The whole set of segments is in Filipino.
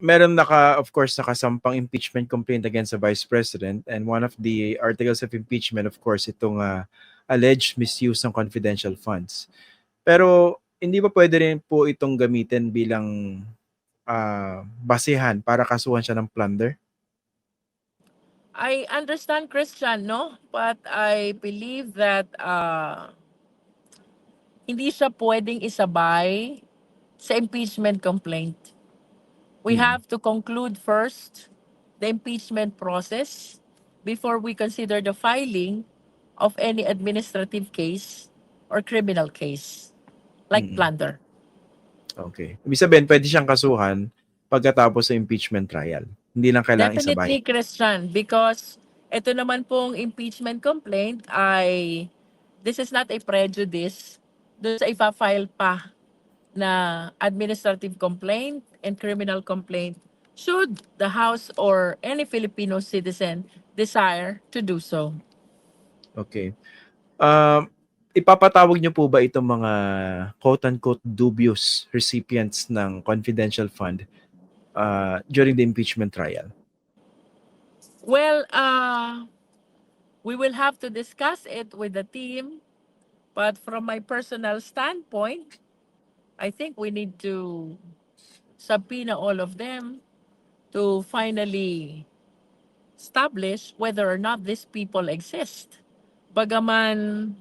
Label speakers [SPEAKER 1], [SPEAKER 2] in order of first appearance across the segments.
[SPEAKER 1] meron of course, nakasampang impeachment complaint against the Vice President, and one of the articles of impeachment, of course, itong alleged misuse ng confidential funds. Pero hindi ba pwede rin po itong gamitin bilang basehan para kasuhan siya ng plunder?
[SPEAKER 2] I understand, Christian, no? But I believe that hindi siya pwedeng isabay sa impeachment complaint. We have to conclude first the impeachment process before we consider the filing of any administrative case or criminal case like plunder.
[SPEAKER 1] Okay. Ibig sabihin, pwede siyang kasuhan pagkatapos sa impeachment trial. Hindi lang kailangan
[SPEAKER 2] Definitely,
[SPEAKER 1] isabay.
[SPEAKER 2] Christian, because ito naman pong impeachment complaint ay this is not a prejudice doon sa ipa-file pa na administrative complaint and criminal complaint should the House or any Filipino citizen desire to do so.
[SPEAKER 1] Okay. Ipapatawag niyo po ba itong mga quote-unquote dubious recipients ng confidential fund during the impeachment trial?
[SPEAKER 2] Well, we will have to discuss it with the team, but from my personal standpoint, I think we need to subpoena all of them to finally establish whether or not these people exist. Bagaman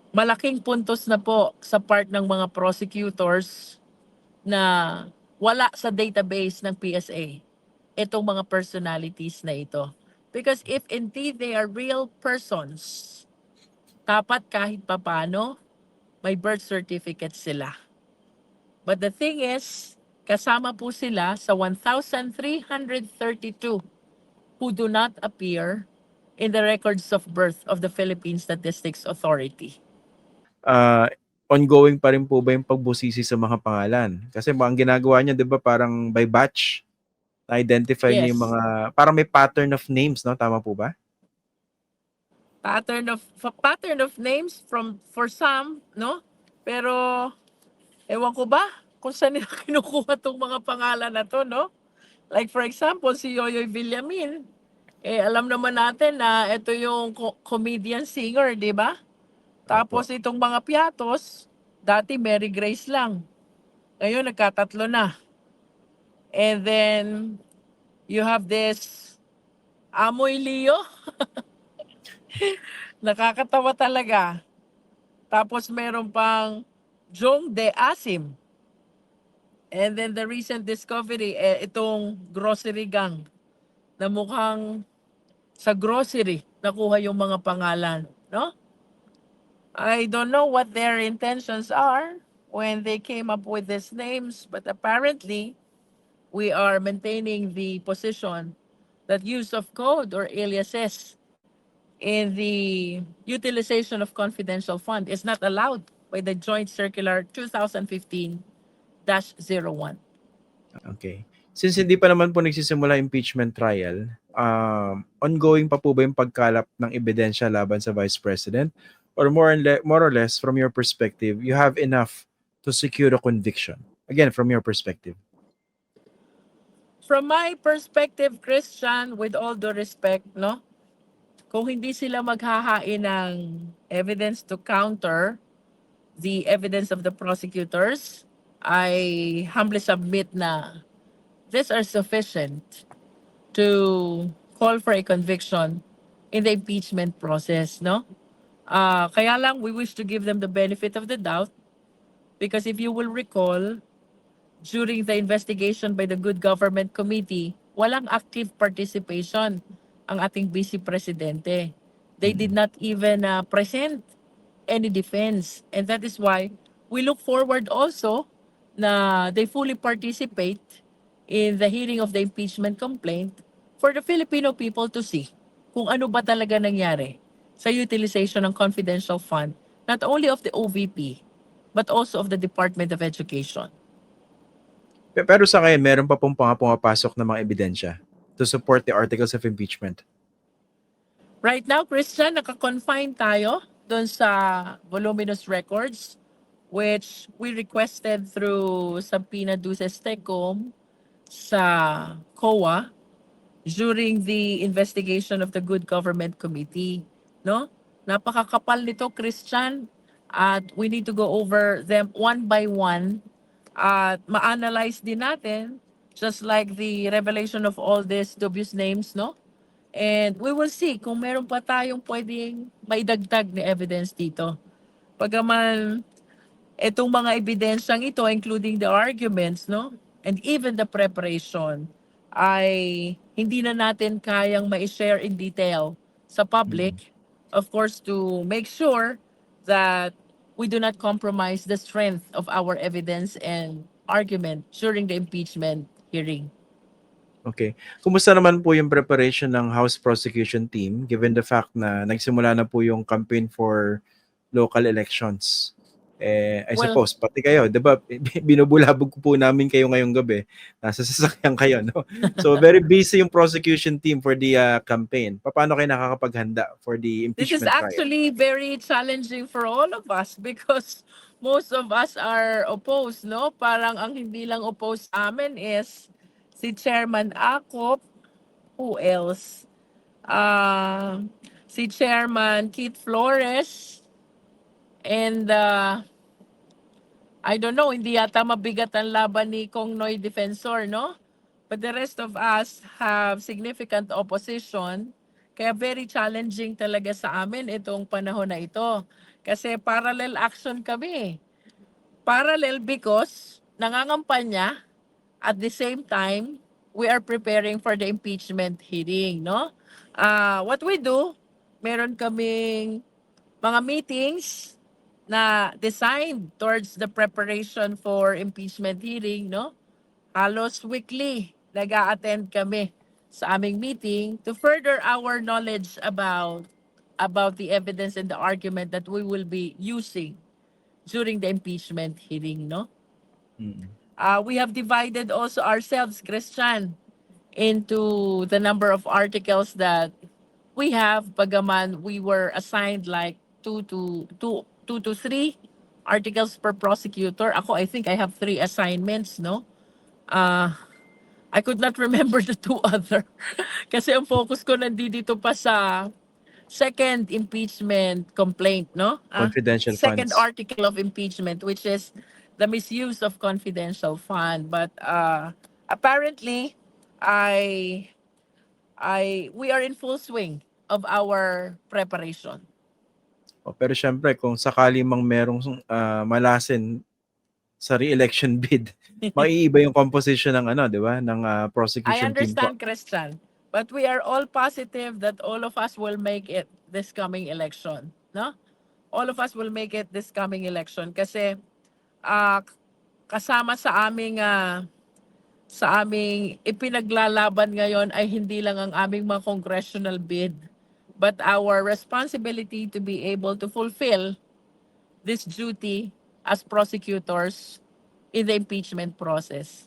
[SPEAKER 2] malaking puntos na po sa part ng mga prosecutors na wala sa database ng PSA itong mga personalities na ito. Because if indeed they are real persons, dapat kahit papano may birth certificate sila. But the thing is, kasama po sila sa 1,332 who do not appear in the records of birth of the Philippine Statistics Authority.
[SPEAKER 1] Ongoing pa rin po ba yung pagbusisi sa mga pangalan? Kasi ang ginagawa niya, di ba, parang by batch, na-identify niya yung mga, parang may pattern of names, no? Tama po ba?
[SPEAKER 2] Pattern of names for some, no? Pero ewan ko ba kung saan nila kinukuha tong mga pangalan na to, no? Like for example, si Yoyoy Villamin, alam naman natin na ito yung comedian singer, di ba? Tapos itong mga piatos, dati Mary Grace lang. Ngayon nagkatatlo na. And then you have this Amoy Leo. Nakakatawa talaga. Tapos meron pang Jong De Asim. And then the recent discovery, itong grocery gang na mukhang sa grocery nakuha yung mga pangalan, no? I don't know what their intentions are when they came up with these names, but apparently we are maintaining the position that use of code or aliases in the utilization of confidential fund is not allowed by the Joint Circular 2015-01.
[SPEAKER 1] Okay. Since hindi pa naman po nagsisimula impeachment trial, ongoing pa po ba yung pagkalap ng ebidensya laban sa Vice President? Or more or less, from your perspective, you have enough to secure a conviction? Again, from your perspective.
[SPEAKER 2] From my perspective, Christian, with all due respect, no? Kung hindi sila maghahain ng evidence to counter the evidence of the prosecutors, I humbly submit na these are sufficient to call for a conviction in the impeachment process, no? Kaya lang, we wish to give them the benefit of the doubt because if you will recall, during the investigation by the Good Government Committee, walang active participation ang ating Vice Presidente. They did not even present any defense. And that is why we look forward also na they fully participate in the hearing of the impeachment complaint for the Filipino people to see kung ano ba talaga nangyari sa utilization ng confidential fund, not only of the OVP, but also of the Department of Education.
[SPEAKER 1] Pero sa ngayon, meron pa pong pumapasok na mga ebidensya to support the articles of impeachment.
[SPEAKER 2] Right now, Christian, naka-confine tayo doon sa voluminous records which we requested through subpoena duces tecum sa COA during the investigation of the Good Government Committee, no? Napakakapal nito, Christian, at we need to go over them one by one at ma-analyze din natin, just like the revelation of all these dubious names, no? And we will see kung meron pa tayong pwedeng maidagdag na evidence dito. Pagaman itong mga ebidensyang ito, including the arguments, no? And even the preparation, ay hindi na natin kayang ma-share in detail sa public. Of course, to make sure that we do not compromise the strength of our evidence and argument during the impeachment hearing.
[SPEAKER 1] Okay. Kumusta naman po yung preparation ng House Prosecution Team given the fact na nagsimula na po yung campaign for local elections? I
[SPEAKER 2] Well-
[SPEAKER 1] suppose, pati kayo, di ba, binubulabog ko po namin kayo ngayong gabi. Nasa sasakyan kayo, no? So, very busy yung prosecution team for the campaign. Paano kayo nakakapaghanda for the
[SPEAKER 2] This is
[SPEAKER 1] impeachment trial?
[SPEAKER 2] actually very challenging for all of us because most of us are opposed, no? Parang ang hindi lang opposed sa amin is si Chairman Acop, who else? Si Chairman Keith Flores, and I don't know, hindi yata mabigat ang laban ni Kong Noy Defensor, no? But the rest of us have significant opposition. Kaya very challenging talaga sa amin itong panahon na ito. Kasi parallel action kami. Parallel because nangangampanya at the same time, we are preparing for the impeachment hearing, no? What we do, meron kaming mga meetings na designed towards the preparation for impeachment hearing, no? Halos weekly nag-a-attend kami sa aming meeting to further our knowledge about the evidence and the argument that we will be using during the impeachment hearing, no? We have divided also ourselves, Christian, into the number of articles that we have. Bagaman we were assigned like two to three articles per prosecutor. Ako, I think I have 3 assignments, no? I could not remember the 2 other. Kasi ang focus ko nandito pa sa second impeachment complaint, no?
[SPEAKER 1] Confidential
[SPEAKER 2] second
[SPEAKER 1] funds.
[SPEAKER 2] article of impeachment, which is the misuse of confidential fund. But apparently, we are in full swing of our preparation.
[SPEAKER 1] Pero syempre, kung sakali mang merong malasin sa re-election bid, maiiba yung composition ng di ba, ng prosecution
[SPEAKER 2] I
[SPEAKER 1] team po.
[SPEAKER 2] understand, Christian. But we are all positive that all of us will make it this coming election, no? All of us will make it this coming election kasi kasama sa aming ipinaglalaban ngayon ay hindi lang ang aming mga congressional bid, but our responsibility to be able to fulfill this duty as prosecutors in the impeachment process.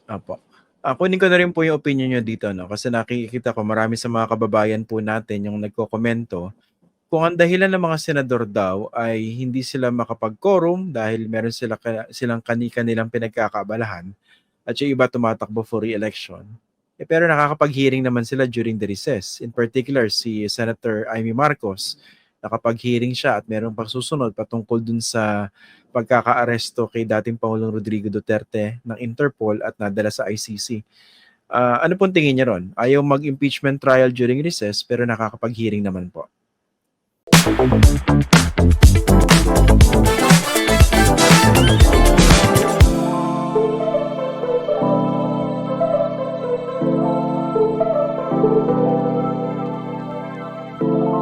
[SPEAKER 1] Apo. Kunin ko na rin po yung opinion nyo dito, no? Kasi nakikita ko marami sa mga kababayan po natin yung nagko-komento kung ang dahilan ng mga senador daw ay hindi sila makapag-quorum dahil meron silang kani-kanilang pinagkakabalahan at yung iba tumatakbo for re-election. Pero nakakapag-hearing naman sila during the recess. In particular, si Senator Amy Marcos, nakapag-hearing siya at merong pagsusunod patungkol dun sa pagkaka-aresto kay dating Pangulong Rodrigo Duterte ng Interpol at nadala sa ICC. Ano pong tingin niya ron? Ayaw mag-impeachment trial during recess pero nakakapag-hearing naman po.